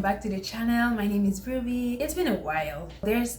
Back to the channel. My name is Ruby. It's been a while.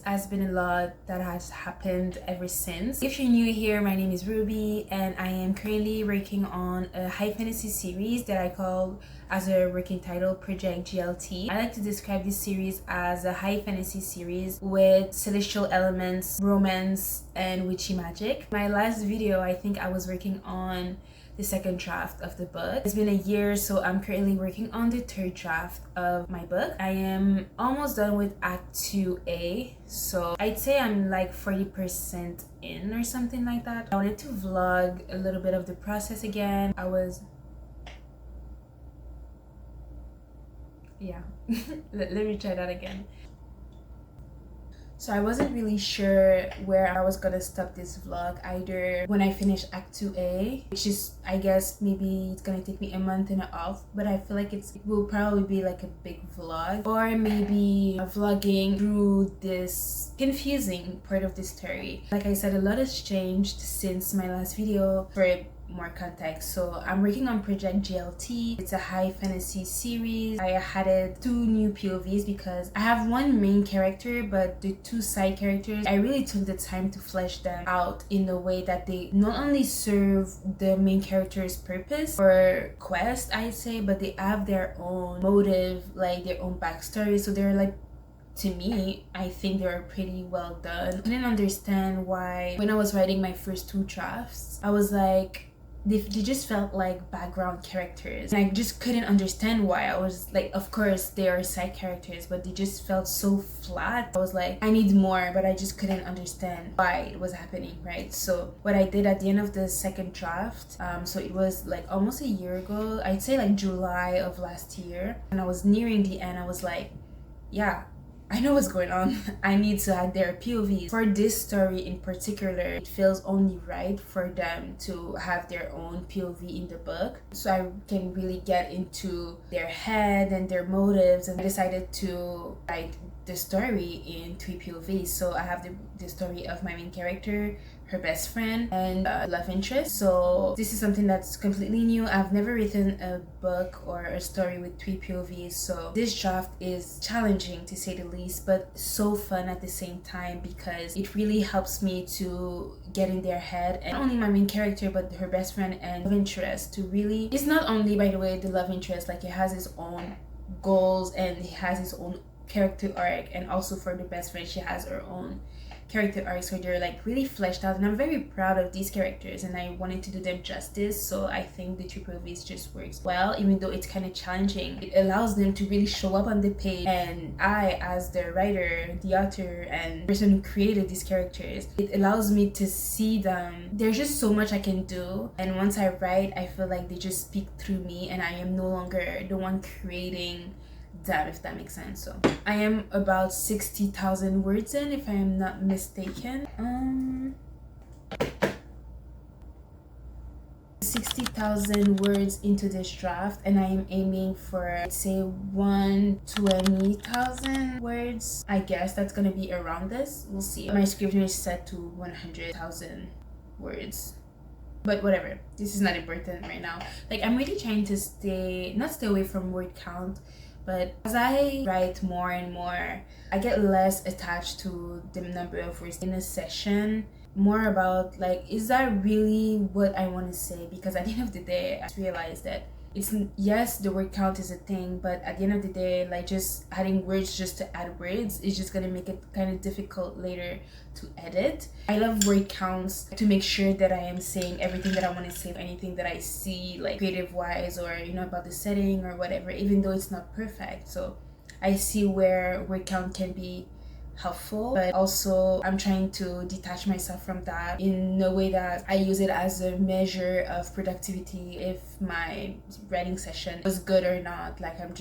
Has been a lot that has happened ever since. If you're new here, my name is Ruby and I am currently working on a high fantasy series that I call as a working title Project GLT. I like to describe this series as a high fantasy series with celestial elements, romance, and witchy magic. My last video, I think I was working on the second draft of the book. It's been a year, so I'm currently working on the third draft of my book. I am almost done with Act 2A, so I'd say I'm like 40% in or something like that. I wanted to vlog a little bit of the process again. Let me try that again. So I wasn't really sure where I was gonna stop this vlog, either when I finish Act 2A, which is, I guess, maybe it's gonna take me a month and a half, but I feel like it will probably be like a big vlog, or maybe vlogging through this confusing part of the story. Like I said, a lot has changed since my last video. For more context, so I'm working on Project GLT. It's a high fantasy series. I added 2 new POVs because I have one main character, but the 2 side characters, I really took the time to flesh them out in a way that they not only serve the main character's purpose or quest, I'd say, but they have their own motive, like their own backstory. So they're like, to me, I think they were pretty well done. I couldn't understand why when I was writing my first 2 drafts, I was like, they just felt like background characters, and I just couldn't understand why. I was like, of course they are side characters, but they just felt so flat. I was like, I need more, but I just couldn't understand why it was happening, right? So what I did at the end of the second draft, so it was like almost a year ago, I'd say like July of last year, and I was nearing the end, I was like, yeah, I know what's going on. I need to add their POVs. For this story in particular, it feels only right for them to have their own POV in the book, so I can really get into their head and their motives. And I decided to write the story in 3 POVs. So I have the story of my main character, her best friend, and love interest. So this is something that's completely new. I've never written a book or a story with 3 POVs, so this draft is challenging to say the least, but so fun at the same time because it really helps me to get in their head, and not only my main character but her best friend and love interest. To really, it's not only, by the way, the love interest, like it has its own goals and it has its own character arc, and also for the best friend, she has her own character arcs where they're like really fleshed out, and I'm very proud of these characters and I wanted to do them justice. So I think the triple V's just works well, even though it's kind of challenging. It allows them to really show up on the page, and I, as the writer, the author, and person who created these characters, it allows me to see them. There's just so much I can do, and once I write, I feel like they just speak through me and I am no longer the one creating them, if that makes sense. So I am about 60,000 words in, if I am not mistaken. 60,000 words into this draft, and I am aiming for, I'd say, 120,000 words. I guess that's gonna be around this. We'll see. My script is set to 100,000 words. But whatever, this is not important right now. Like, I'm really trying to not stay away from word count, but as I write more and more, I get less attached to the number of words in a session. More about, like, is that really what I want to say? Because at the end of the day, I realized that it's, yes, the word count is a thing, but at the end of the day, like, just adding words just to add words is just gonna make it kind of difficult later to edit. I love word counts to make sure that I am saying everything that I want to say, anything that I see, like creative wise, or about the setting or whatever, even though it's not perfect. So I see where word count can be helpful, but also I'm trying to detach myself from that in a way that I use it as a measure of productivity, if my writing session was good or not. Like I'm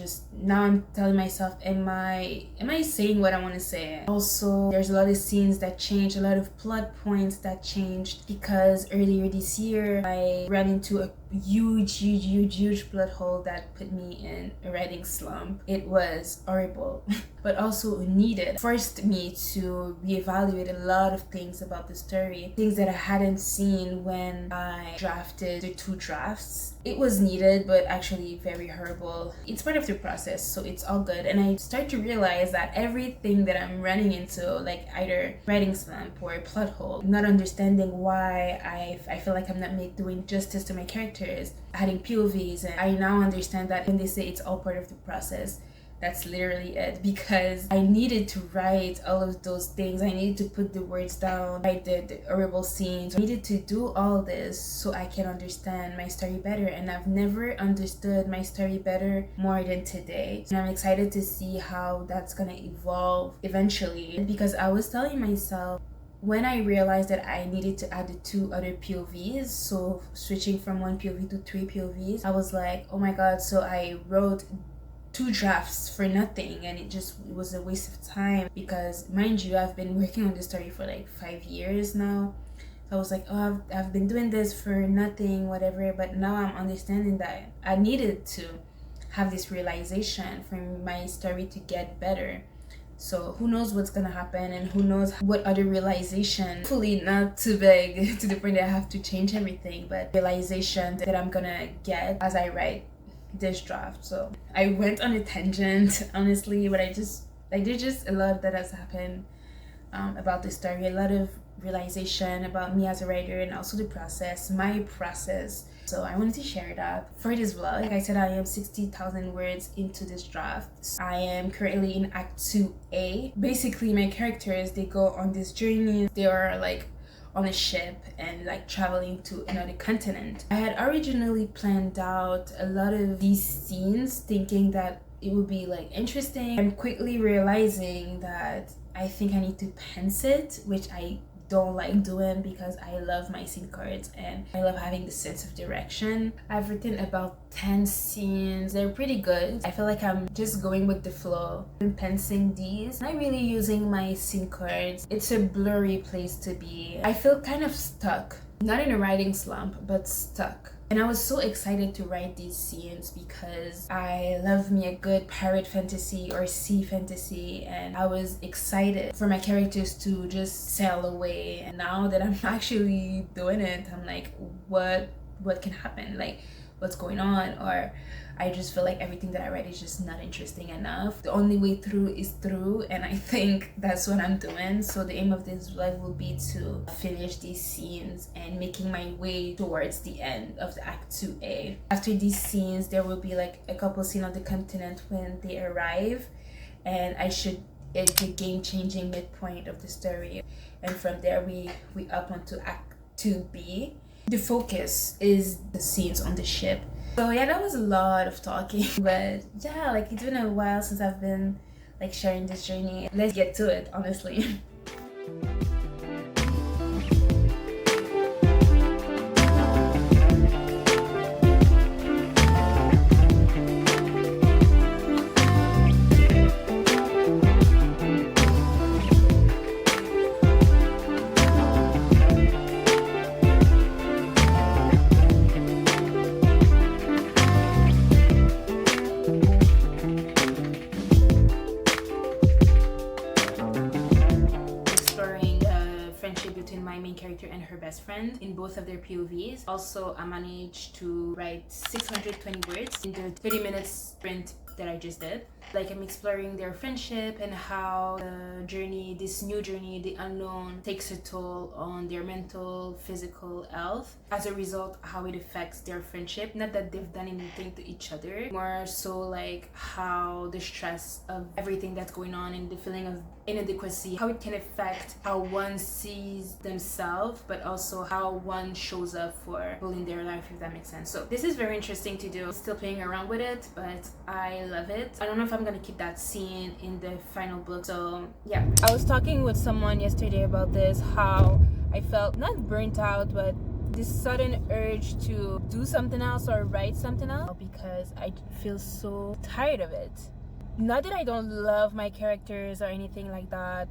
telling myself, am I saying what I want to say? Also, there's a lot of scenes that changed, a lot of plot points that changed, because earlier this year I ran into a huge plot hole that put me in a writing slump. It was horrible but also needed. Forced me to reevaluate a lot of things about the story, things that I hadn't seen when I drafted the 2 drafts. It was needed, but actually very horrible. It's part of the process, so it's all good. And I start to realize that everything that I'm running into, like either writing slump or plot hole, not understanding why I feel like I'm not doing justice to my characters, adding POVs, and I now understand that when they say it's all part of the process, that's literally it, because I needed to write all of those things. I needed to put the words down, write the horrible scenes. I needed to do all this so I can understand my story better, and I've never understood my story better more than today. And I'm excited to see how that's gonna evolve eventually, because I was telling myself, when I realized that I needed to add the 2 other POVs, so switching from 1 POV to 3 POVs, I was like, oh my god, so I wrote 2 drafts for nothing, and it was a waste of time, because mind you, I've been working on this story for like 5 years now. So I was like, oh, I've been doing this for nothing, whatever. But now I'm understanding that I needed to have this realization for my story to get better. So who knows what's gonna happen, and who knows what other realization, hopefully not too big to the point that I have to change everything, but realization that I'm gonna get as I write this draft. So I went on a tangent, honestly, but there's just a lot that has happened about the story, a lot of realization about me as a writer, and also my process. So I wanted to share that for this vlog. Like I said, I am 60,000 words into this draft. I am currently in Act 2A. Basically, my characters, they go on this journey. They are like on a ship and like traveling to another continent. I had originally planned out a lot of these scenes thinking that it would be like interesting. I'm quickly realizing that I think I need to pence it, which I don't like doing, because I love my scene cards and I love having the sense of direction. I've written about 10 scenes. They're pretty good. I feel like I'm just going with the flow and pensing these. I'm not really using my scene cards. It's a blurry place to be. I feel kind of stuck. Not in a writing slump, but stuck. And I was so excited to write these scenes because I love me a good pirate fantasy or sea fantasy, and I was excited for my characters to just sail away. And now that I'm actually doing it, I'm like, what can happen? Like, what's going on? Or I just feel like everything that I write is just not interesting enough. The only way through is through, and I think that's what I'm doing. So the aim of this vlog will be to finish these scenes and making my way towards the end of the Act 2A. After these scenes, there will be like a couple scenes on the continent when they arrive, and it's the game-changing midpoint of the story. And from there, we up onto Act 2B. The focus is the scenes on the ship. So yeah, that was a lot of talking, but yeah, like it's been a while since I've been like sharing this journey. Let's get to it, honestly. Between my main character and her best friend in both of their POVs. Also, I managed to write 620 words in the 30-minute sprint that I just did. Like, I'm exploring their friendship and how the journey, this new journey, the unknown, takes a toll on their mental, physical health. As a result, how it affects their friendship. Not that they've done anything to each other, more so like how the stress of everything that's going on and the feeling of inadequacy, how it can affect how one sees themselves, but also how one shows up for people in their life, if that makes sense. So this is very interesting to do. I'm still playing around with it, but I I love it. I don't know if I'm gonna keep that scene in the final book. So yeah, I was talking with someone yesterday about this, how I felt not burnt out, but this sudden urge to do something else or write something else, because I feel so tired of it. Not that I don't love my characters or anything like that.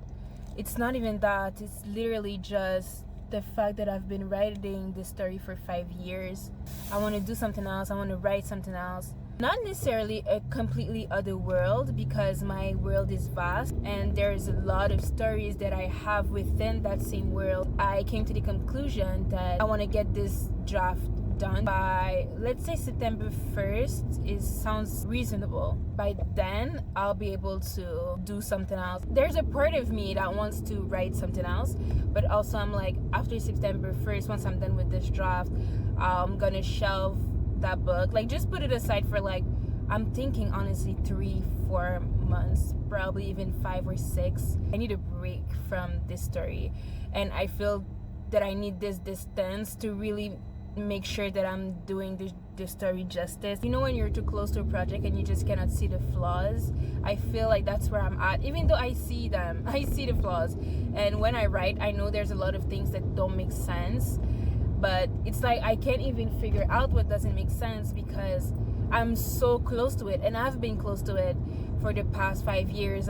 It's not even that. It's literally just the fact that I've been writing this story for 5 years. I want to do something else. I want to write something else. Not necessarily a completely other world, because my world is vast and there's a lot of stories that I have within that same world. I came to the conclusion that I want to get this draft done by, let's say, September 1st sounds reasonable. By then I'll be able to do something else. There's a part of me that wants to write something else, but also I'm like, after September 1st, once I'm done with this draft, I'm gonna shelve that book, like just put it aside for, like, I'm thinking honestly 3-4 months, probably even 5 or 6. I need a break from this story, and I feel that I need this distance to really make sure that I'm doing the story justice. You know, when you're too close to a project and you just cannot see the flaws, I feel like that's where I'm at. Even though I see them, I see the flaws, and when I write, I know there's a lot of things that don't make sense, but it's like I can't even figure out what doesn't make sense because I'm so close to it, and I've been close to it for the past 5 years.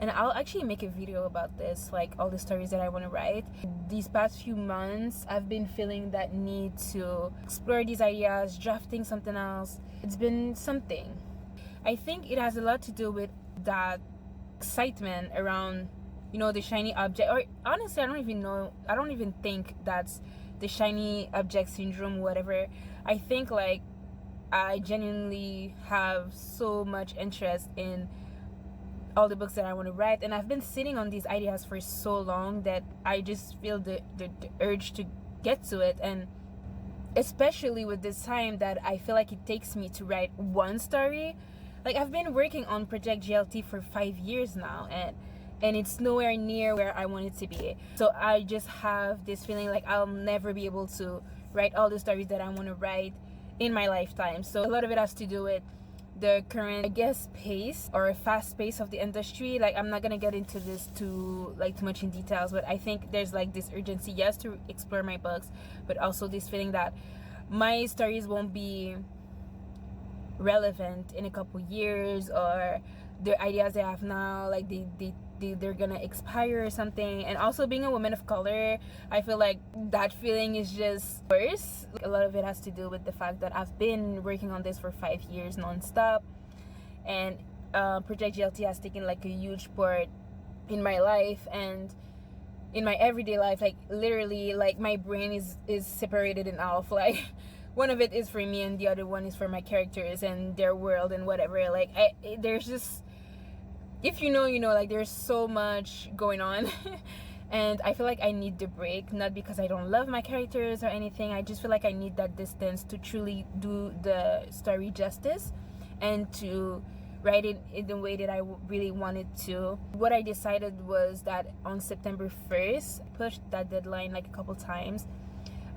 And I'll actually make a video about this, like all the stories that I want to write. These past few months, I've been feeling that need to explore these ideas, drafting something else. It's been something. I think it has a lot to do with that excitement around, you know, the shiny object. Or honestly, I don't even think that's the shiny object syndrome, whatever. I think, like, I genuinely have so much interest in all the books that I want to write, and I've been sitting on these ideas for so long that I just feel the urge to get to it. And especially with this time that I feel like it takes me to write one story. Like, I've been working on Project GLT for 5 years now, and it's nowhere near where I want it to be. So I just have this feeling like I'll never be able to write all the stories that I want to write in my lifetime. So a lot of it has to do with the current, I guess, pace or fast pace of the industry. Like, I'm not gonna get into this too much in details, but I think there's like this urgency, yes, to explore my books, but also this feeling that my stories won't be relevant in a couple years, or the ideas I have now, like they're gonna expire or something. And also, being a woman of color, I feel like that feeling is just worse. A lot of it has to do with the fact that I've been working on this for 5 years non-stop, and Project GLT has taken like a huge part in my life and in my everyday life. Like, literally, like, my brain is separated in half. Like, one of it is for me and the other one is for my characters and their world and whatever. Like, there's just, if you know, you know, like, there's so much going on. And I feel like I need the break, not because I don't love my characters or anything. I just feel like I need that distance to truly do the story justice and to write it in the way that I really wanted to. What I decided was that on September 1st, I pushed that deadline like a couple times.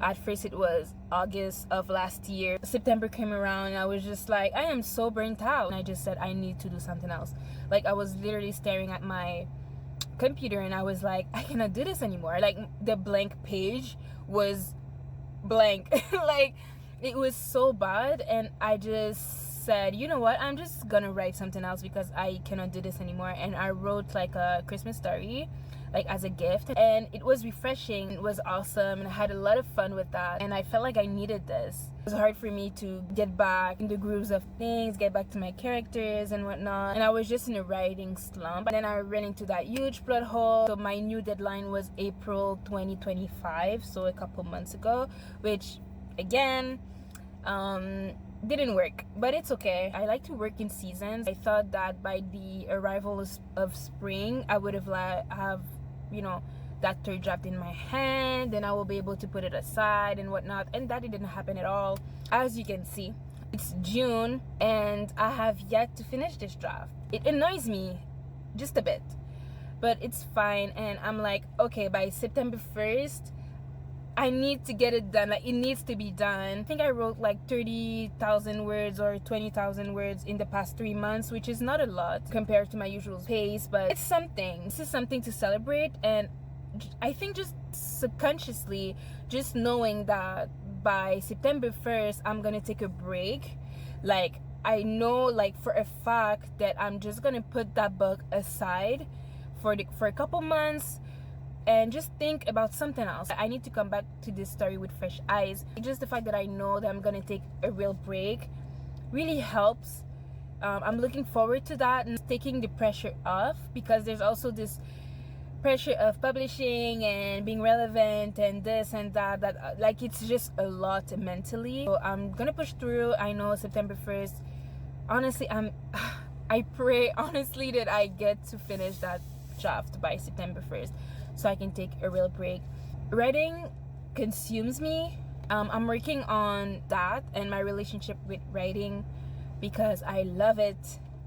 At first it was August of last year. September came around and I was just like, I am so burnt out. And I just said, I need to do something else. Like, I was literally staring at my computer and I was like, I cannot do this anymore. Like, the blank page was blank. Like, it was so bad, and I just said, you know what, I'm just gonna write something else because I cannot do this anymore. And I wrote like a Christmas story, like, as a gift, and it was refreshing. It was awesome, and I had a lot of fun with that, and I felt like I needed this. It was hard for me to get back in the grooves of things, get back to my characters and whatnot, and I was just in a writing slump. And then I ran into that huge plot hole. So my new deadline was April 2025, so a couple months ago, which again didn't work, but it's okay. I like to work in seasons. I thought that by the arrival of spring I would have you know, that third draft in my hand, and I will be able to put it aside and whatnot, and that didn't happen at all. As you can see, it's June and I have yet to finish this draft. It annoys me just a bit, but it's fine. And I'm like, okay, by September 1st I need to get it done. Like, it needs to be done. I think I wrote like 30,000 words or 20,000 words in the past 3 months, which is not a lot compared to my usual pace, but it's something. This is something to celebrate. And I think just subconsciously, just knowing that by September 1st, I'm gonna take a break. Like, I know, like, for a fact that I'm just gonna put that book aside for a couple months and just think about something else. I need to come back to this story with fresh eyes. Just the fact that I know that I'm gonna take a real break really helps. I'm looking forward to that and taking the pressure off, because there's also this pressure of publishing and being relevant and this and that like, it's just a lot mentally. So I'm gonna push through. I know September 1st, honestly, I pray honestly that I get to finish that draft by September 1st, so I can take a real break. Writing consumes me. I'm working on that and my relationship with writing, because I love it.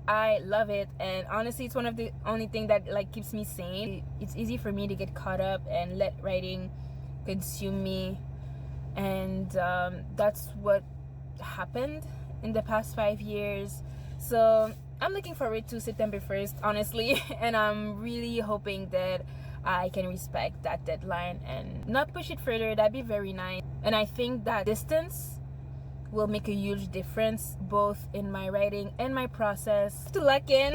And honestly, it's one of the only thing that like keeps me sane. It's easy for me to get caught up and let writing consume me, and that's what happened in the past 5 years. So I'm looking forward to September 1st, honestly, and I'm really hoping that I can respect that deadline and not push it further. That'd be very nice. And I think that distance will make a huge difference both in my writing and my process. To lock in.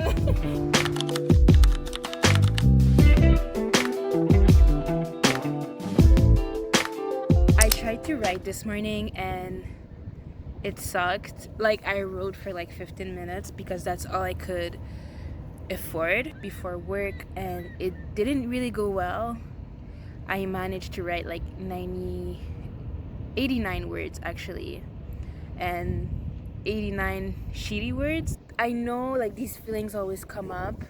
I tried to write this morning and it sucked. Like, I wrote for like 15 minutes because that's all I could afford before work, and it didn't really go well. I managed to write like 89 words actually, and 89 shitty words. I know, like, these feelings always come up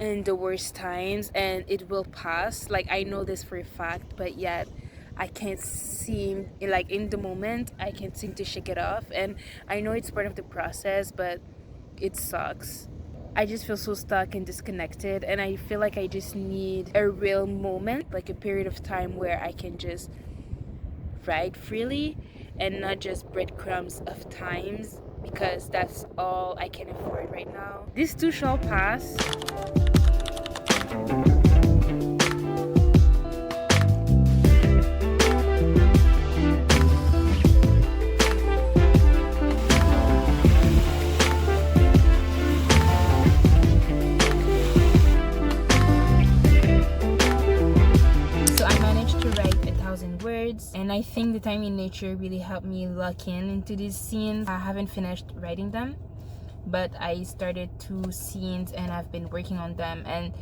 in the worst times and it will pass. Like, I know this for a fact, but yet I can't seem, like, in the moment I can't seem to shake it off. And I know it's part of the process, but it sucks. I just feel so stuck and disconnected, and I feel like I just need a real moment, like a period of time where I can just write freely and not just breadcrumbs of times, because that's all I can afford right now. This too shall pass. And I think the time in nature really helped me lock into these scenes. I haven't finished writing them, but I started 2 scenes and I've been working on them, and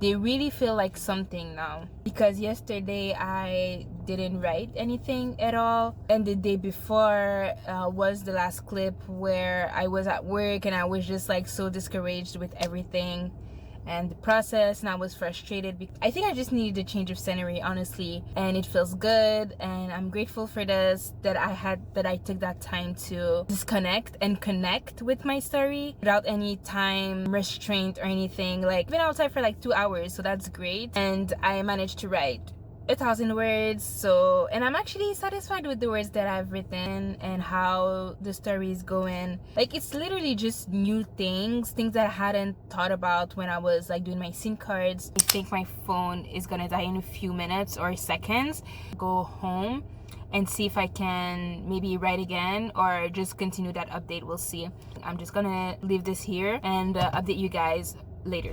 they really feel like something now. Because yesterday I didn't write anything at all, and the day before was the last clip where I was at work and I was just like so discouraged with everything and the process, and I was frustrated. I think I just needed a change of scenery, honestly, and it feels good, and I'm grateful for this, that I took that time to disconnect and connect with my story without any time restraint or anything. Like, I've been outside for like 2 hours, so that's great, and I managed to write 1,000 words. So, and I'm actually satisfied with the words that I've written and how the story is going. Like, it's literally just new things that I hadn't thought about when I was like doing my scene cards. I think my phone is gonna die in a few minutes or seconds. Go home and see if I can maybe write again or just continue that update. We'll see. I'm just gonna leave this here and update you guys later.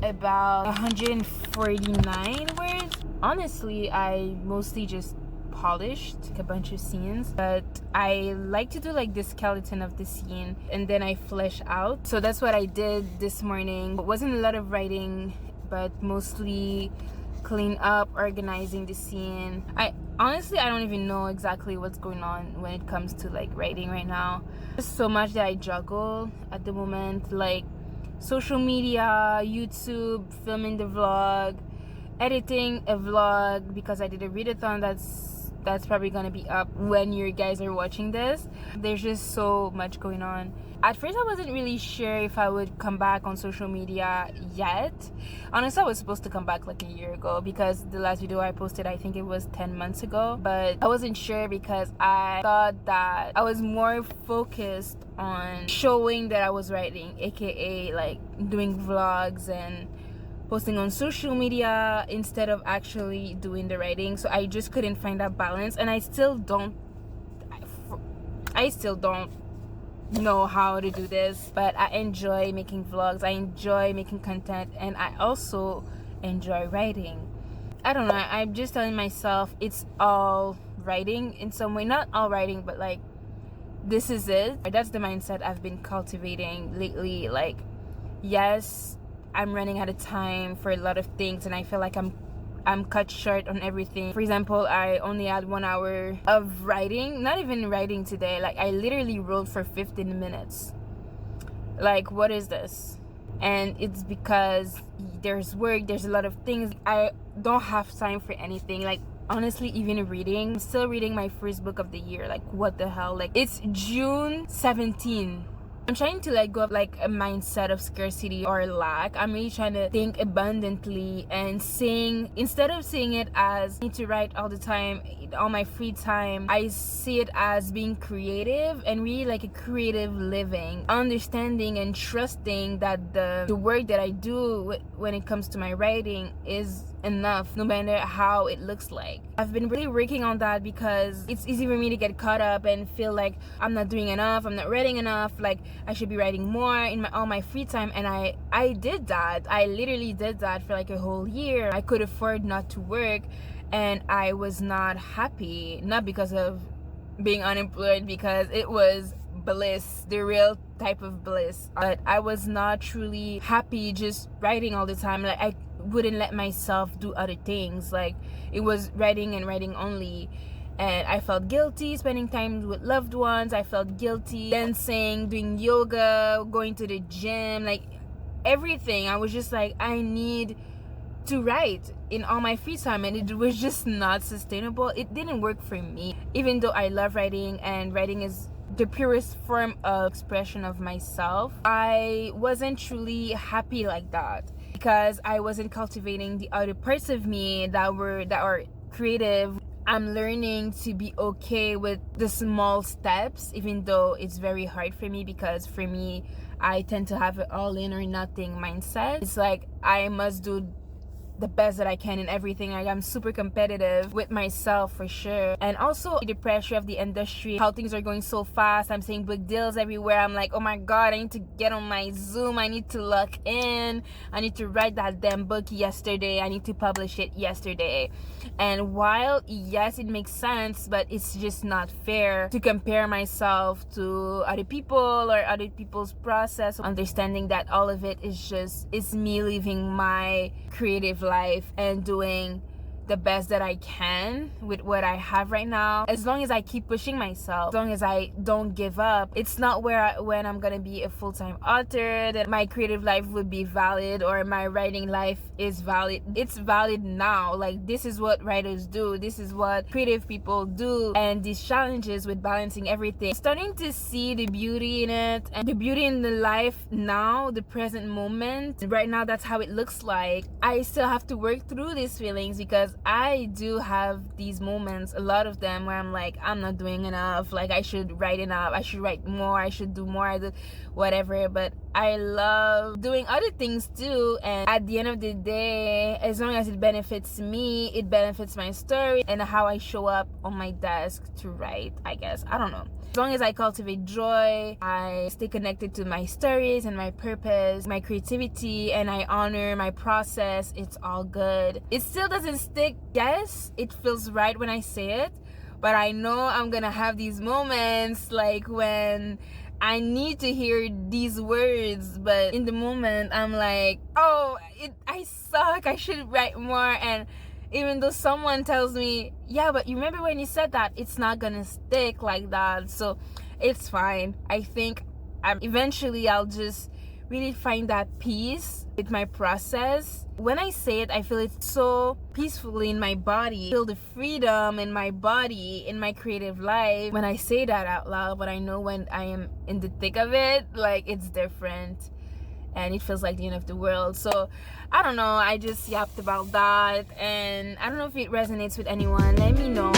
About 149 words. Honestly, I mostly just polished a bunch of scenes, but I like to do like the skeleton of the scene and then I flesh out. So that's what I did this morning. It wasn't a lot of writing, but mostly clean up, organizing the scene. I Honestly, I don't even know exactly what's going on when it comes to like writing right now. There's so much that I juggle at the moment, like social media, YouTube, filming the vlog, editing a vlog because I did a readathon that's probably gonna be up when you guys are watching this. There's just so much going on. At first I wasn't really sure if I would come back on social media yet. Honestly, I was supposed to come back like a year ago because the last video I posted, I think it was 10 months ago, but I wasn't sure because I thought that I was more focused on showing that I was writing, aka like doing vlogs and posting on social media instead of actually doing the writing. So I just couldn't find that balance, and I still don't know how to do this, but I enjoy making vlogs, I enjoy making content, and I also enjoy writing. I don't know, I'm just telling myself it's all writing in some way. Not all writing, but like this is it. That's the mindset I've been cultivating lately. Like, yes, I'm running out of time for a lot of things, and I feel like I'm cut short on everything. For example, I only had 1 hour of writing, not even writing today. Like, I literally wrote for 15 minutes. Like, what is this? And it's because there's work, there's a lot of things. I don't have time for anything. Like, honestly, even reading, I'm still reading my first book of the year. Like, what the hell? Like, it's June 17. I'm trying to like go up like a mindset of scarcity or lack. I'm really trying to think abundantly and instead of seeing it as I need to write all the time, all my free time, I see it as being creative and really like a creative living, understanding and trusting that the work that I do when it comes to my writing is enough, no matter how it looks like. I've been really working on that because it's easy for me to get caught up and feel like I'm not doing enough, I'm not writing enough, like I should be writing more in all my free time. And I did that. I literally did that for like a whole year. I could afford not to work, and I was not happy, not because of being unemployed, because it was bliss, the real type of bliss, but I was not truly happy just writing all the time. Like, I wouldn't let myself do other things. Like, it was writing and writing only, and I felt guilty spending time with loved ones. I felt guilty dancing, doing yoga, going to the gym, like everything. I was just like, I need to write in all my free time, and it was just not sustainable. It didn't work for me, even though I love writing and writing is the purest form of expression of myself. I wasn't truly happy like that because I wasn't cultivating the other parts of me that are creative. I'm learning to be okay with the small steps, even though it's very hard for me, because for me, I tend to have an all in or nothing mindset. It's like I must do the best that I can in everything. Like, I'm super competitive with myself for sure. And also the pressure of the industry, how things are going so fast. I'm seeing book deals everywhere. I'm like, oh my god, I need to get on my Zoom, I need to lock in, I need to write that damn book yesterday, I need to publish it yesterday. And while yes, it makes sense, but it's just not fair to compare myself to other people or other people's process. Understanding that all of it is me living my creative life and doing the best that I can with what I have right now. As long as I keep pushing myself, as long as I don't give up, it's not when I'm gonna be a full-time author that my creative life would be valid or my writing life is valid. It's valid now. Like, this is what writers do, this is what creative people do, and these challenges with balancing everything, starting to see the beauty in it and the beauty in the life now, the present moment. Right now, that's how it looks like. I still have to work through these feelings because I do have these moments, a lot of them, where I'm like, I'm not doing enough, like I should write enough, I should write more, I should do more, whatever. But I love doing other things too, and at the end of the day, as long as it benefits me, it benefits my story and how I show up on my desk to write, I guess. I don't know. As long as I cultivate joy, I stay connected to my stories and my purpose, my creativity, and I honor my process, it's all good. It still doesn't stick. Yes, it feels right when I say it, but I know I'm gonna have these moments like when I need to hear these words, but in the moment I'm like, oh, I suck, I should write more, and Even though someone tells me, yeah, but you remember when you said that it's not gonna stick like that. So it's fine. I think eventually I'll just really find that peace with my process. When I say it, I feel it so peacefully in my body. I feel the freedom in my body, in my creative life when I say that out loud. But I know when I am in the thick of it, like, it's different and it feels like the end of the world. So I don't know, I just yapped about that, and I don't know if it resonates with anyone. Let me know.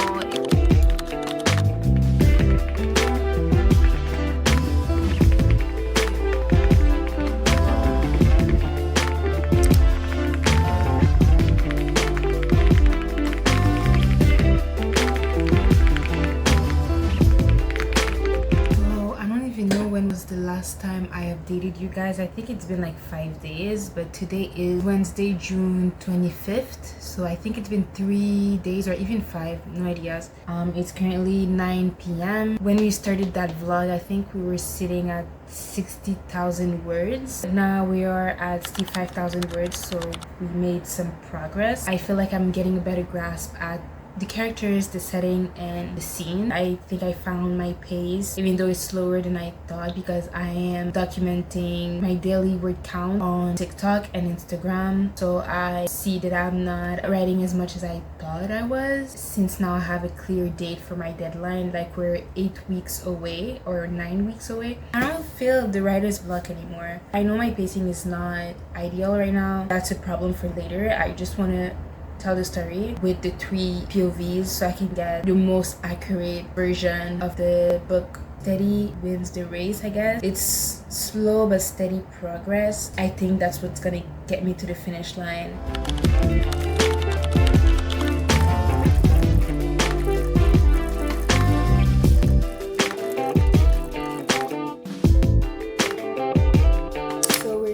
The last time I updated you guys, I think it's been like 5 days, but today is Wednesday, June 25th, so I think it's been 3 days or even 5, no ideas. It's currently 9 p.m. When we started that vlog, I think we were sitting at 60,000 words. Now we are at 65,000 words, so we made some progress. I feel like I'm getting a better grasp at the characters, the setting, and the scene. I think I found my pace, even though it's slower than I thought, because I am documenting my daily word count on TikTok and Instagram. So I see that I'm not writing as much as I thought I was. Since now I have a clear date for my deadline, like we're 8 weeks away or 9 weeks away, I don't feel the writer's block anymore. I know my pacing is not ideal right now. That's a problem for later. I just want to tell the story with the 3 POVs so I can get the most accurate version of the book. Steady wins the race, I guess. It's slow but steady progress. I think that's what's gonna get me to the finish line.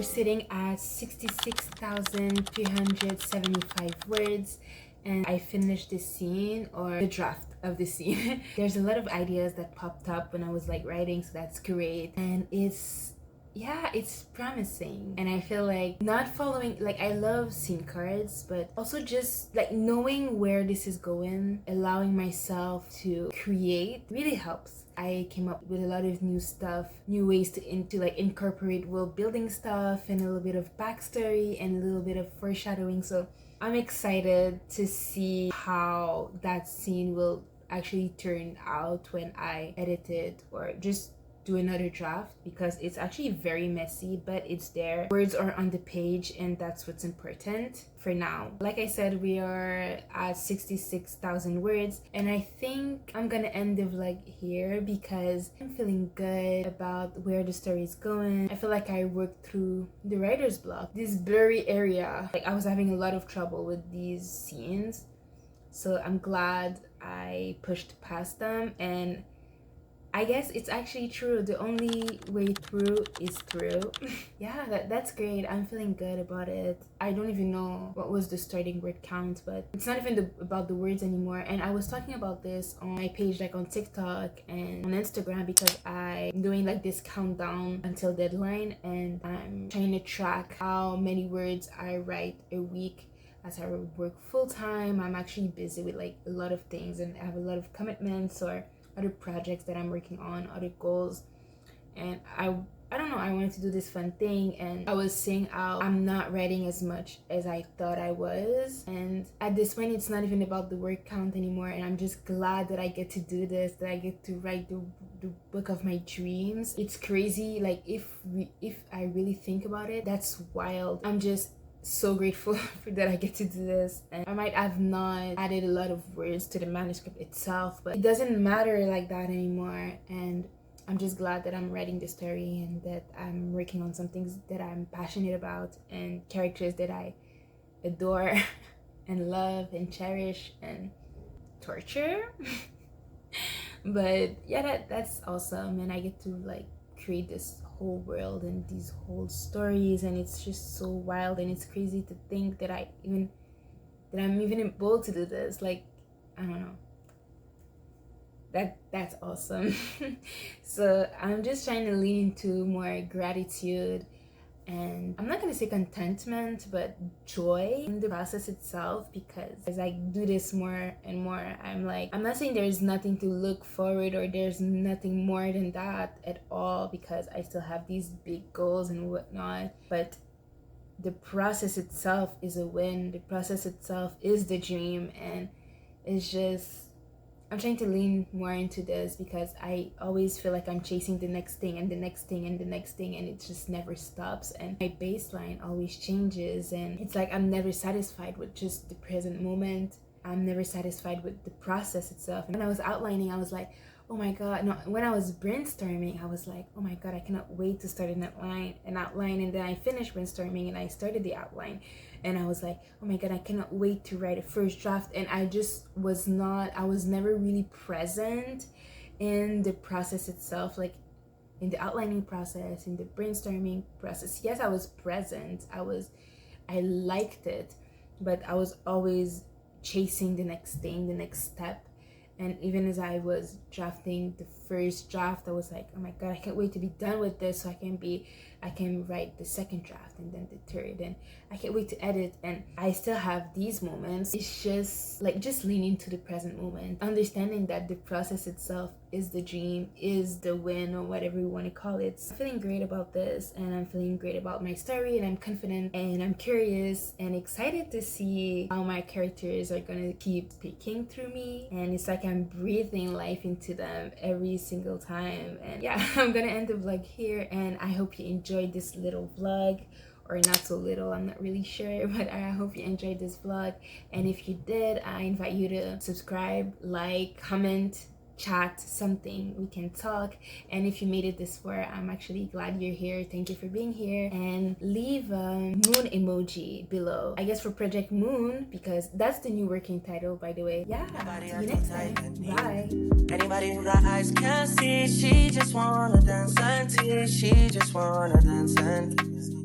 Sitting at 66,375 words, and I finished the scene, or the draft of the scene. There's a lot of ideas that popped up when I was like writing, so that's great, and it's promising. And I feel like not following, like, I love scene cards, but also just like knowing where this is going, allowing myself to create really helps. I came up with a lot of new stuff, new ways to like incorporate world building stuff, and a little bit of backstory and a little bit of foreshadowing. So I'm excited to see how that scene will actually turn out when I edit it or just do another draft, because it's actually very messy, but it's there. Words are on the page, and that's what's important for now. Like I said, we are at 66,000 words, and I think I'm gonna end the vlog here because I'm feeling good about where the story is going. I feel like I worked through the writer's block, this blurry area. Like, I was having a lot of trouble with these scenes, so I'm glad I pushed past them. And I guess it's actually true. The only way through is through. Yeah, that's great. I'm feeling good about it. I don't even know what was the starting word count, but it's not even about the words anymore. And I was talking about this on my page, like on TikTok and on Instagram, because I'm doing like this countdown until deadline, and I'm trying to track how many words I write a week. As I work full-time, I'm actually busy with like a lot of things, and I have a lot of commitments or other projects that I'm working on, other goals. And I don't know, I wanted to do this fun thing, and I was saying out, I'm not writing as much as I thought I was. And at this point, it's not even about the word count anymore, and I'm just glad that I get to do this, that I get to write the book of my dreams. It's crazy. Like, if I really think about it, that's wild. I'm just so grateful that I get to do this. And I might have not added a lot of words to the manuscript itself, but it doesn't matter like that anymore. And I'm just glad that I'm writing the story, and that I'm working on some things that I'm passionate about, and characters that I adore and love and cherish and torture. But yeah, that's awesome, and I get to like create this whole world and these whole stories, and it's just so wild, and it's crazy to think that I'm even able to do this. Like, I don't know, that's awesome. So I'm just trying to lean into more gratitude and I'm not gonna say contentment, but joy in the process itself, because as I do this more and more, I'm like, I'm not saying there's nothing to look forward or there's nothing more than that at all, because I still have these big goals and whatnot, but the process itself is a win. The process itself is the dream, and it's just, I'm trying to lean more into this because I always feel like I'm chasing the next thing and the next thing and the next thing, and it just never stops, and my baseline always changes, and it's like I'm never satisfied with just the present moment. I'm never satisfied with the process itself. And when I was outlining, I was like, oh my god, no, when I was brainstorming, I was like, oh my god, I cannot wait to start an outline, and then I finished brainstorming and I started the outline, and I was like, oh my god, I cannot wait to write a first draft. And I was never really present in the process itself, like in the outlining process, in the brainstorming process. Yes, I was present, I liked it, but I was always chasing the next thing, the next step. And even as I was drafting the first draft, I was like, oh my god, I can't wait to be done with this so I can write the second draft and then the third, and I can't wait to edit. And I still have these moments. It's just like, just lean into the present moment, understanding that the process itself is the dream, is the win, or whatever you want to call it. So I'm feeling great about this, and I'm feeling great about my story, and I'm confident, and I'm curious and excited to see how my characters are gonna keep speaking through me. And it's like I'm breathing life into them every single time. And yeah, I'm gonna end the vlog here, and I hope you enjoyed this little vlog, or not so little, I'm not really sure, but I hope you enjoyed this vlog. And if you did, I invite you to subscribe, like, comment, chat, something, we can talk. And if you made it this far, I'm actually glad you're here. Thank you for being here, and leave a moon emoji below, I guess for Project Moon, because that's the new working title, by the way. Yeah, see you next time. Bye. Anybody who got eyes can't see, she just wanna dance and tease, she just wanna dance and tease.